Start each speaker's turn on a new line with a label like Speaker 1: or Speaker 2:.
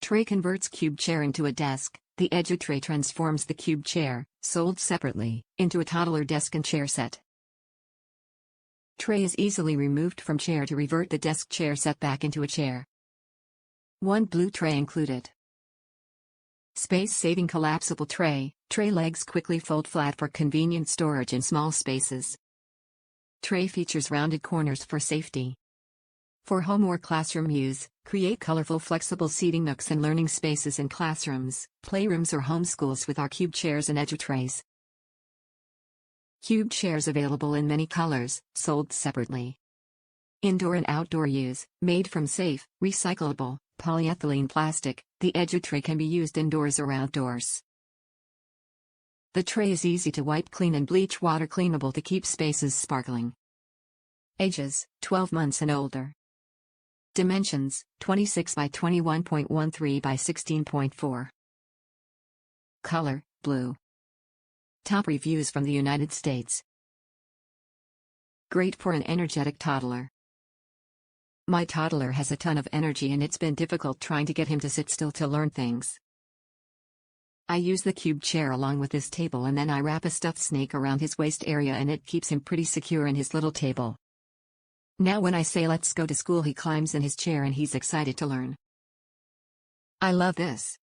Speaker 1: Tray converts cube chair into a desk. The Edutray transforms the cube chair, sold separately, into a toddler desk and chair set. Tray is easily removed from chair to revert the desk chair set back into a chair. One blue tray included. Space-saving collapsible tray. Tray legs quickly fold flat for convenient storage in small spaces. Tray features rounded corners for safety. For home or classroom use, create colorful flexible seating nooks and learning spaces in classrooms, playrooms or homeschools with our Cube Chairs and Edutrays. Cube chairs available in many colors, sold separately. Indoor and outdoor use, made from safe, recyclable, polyethylene plastic, the Edutray can be used indoors or outdoors. The tray is easy to wipe clean and bleach-water cleanable to keep spaces sparkling. Ages, 12 months and older. Dimensions, 26 by 21.13 by 16.4. Color, blue. Top reviews from the United States. Great for an energetic toddler. My toddler has a ton of energy and it's been difficult trying to get him to sit still to learn things. I use the cube chair along with his table and then I wrap a stuffed snake around his waist area and it keeps him pretty secure in his little table. Now when I say let's go to school he climbs in his chair and he's excited to learn. I love this.